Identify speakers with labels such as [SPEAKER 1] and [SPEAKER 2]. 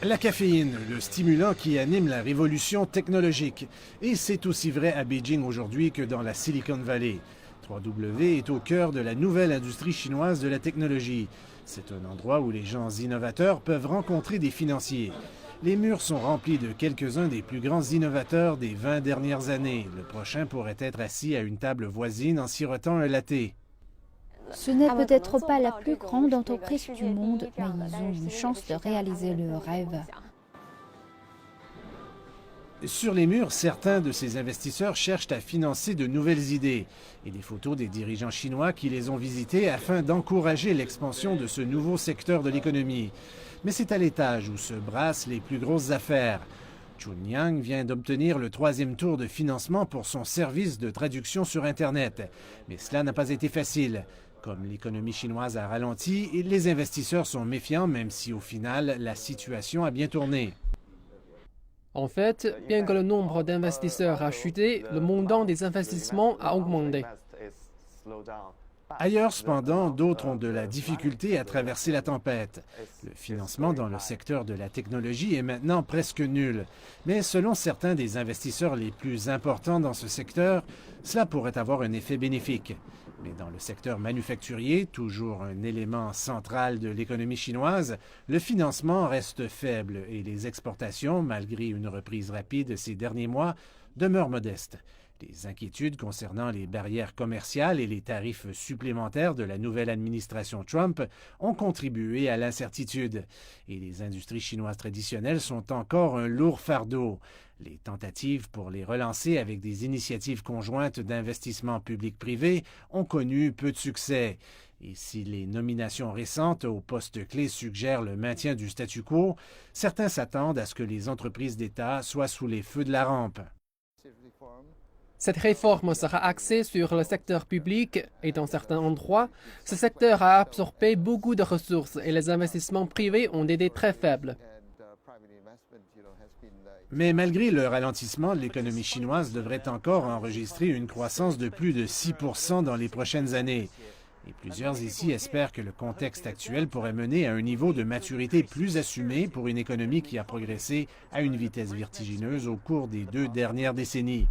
[SPEAKER 1] La caféine, le stimulant qui anime la révolution technologique. Et c'est aussi vrai à Beijing aujourd'hui que dans la Silicon Valley. 3W est au cœur de la nouvelle industrie chinoise de la technologie. C'est un endroit où les gens innovateurs peuvent rencontrer des financiers. Les murs sont remplis de quelques-uns des plus grands innovateurs des 20 dernières années. Le prochain pourrait être assis à une table voisine en sirotant un latte.
[SPEAKER 2] Ce n'est peut-être pas la plus grande entreprise du monde, mais ils ont une chance de réaliser leur rêve.
[SPEAKER 1] Sur les murs, certains de ces investisseurs cherchent à financer de nouvelles idées et des photos des dirigeants chinois qui les ont visités afin d'encourager l'expansion de ce nouveau secteur de l'économie. Mais c'est à l'étage où se brassent les plus grosses affaires. Chun Yang vient d'obtenir le 3e tour de financement pour son service de traduction sur Internet. Mais cela n'a pas été facile. Comme l'économie chinoise a ralenti, les investisseurs sont méfiants même si au final, la situation a bien tourné.
[SPEAKER 3] En fait, bien que le nombre d'investisseurs a chuté, le montant des investissements a augmenté.
[SPEAKER 1] Ailleurs, cependant, d'autres ont de la difficulté à traverser la tempête. Le financement dans le secteur de la technologie est maintenant presque nul. Mais selon certains des investisseurs les plus importants dans ce secteur, cela pourrait avoir un effet bénéfique. Mais dans le secteur manufacturier, toujours un élément central de l'économie chinoise, le financement reste faible et les exportations, malgré une reprise rapide ces derniers mois, demeurent modestes. Les inquiétudes concernant les barrières commerciales et les tarifs supplémentaires de la nouvelle administration Trump ont contribué à l'incertitude. Et les industries chinoises traditionnelles sont encore un lourd fardeau. Les tentatives pour les relancer avec des initiatives conjointes d'investissement public-privé ont connu peu de succès. Et si les nominations récentes aux postes clés suggèrent le maintien du statu quo, certains s'attendent à ce que les entreprises d'État soient sous les feux de la rampe.
[SPEAKER 3] Cette réforme sera axée sur le secteur public et dans certains endroits, ce secteur a absorbé beaucoup de ressources et les investissements privés ont été très faibles.
[SPEAKER 1] Mais malgré le ralentissement, l'économie chinoise devrait encore enregistrer une croissance de plus de 6% dans les prochaines années. Et plusieurs ici espèrent que le contexte actuel pourrait mener à un niveau de maturité plus assumé pour une économie qui a progressé à une vitesse vertigineuse au cours des 2 dernières décennies.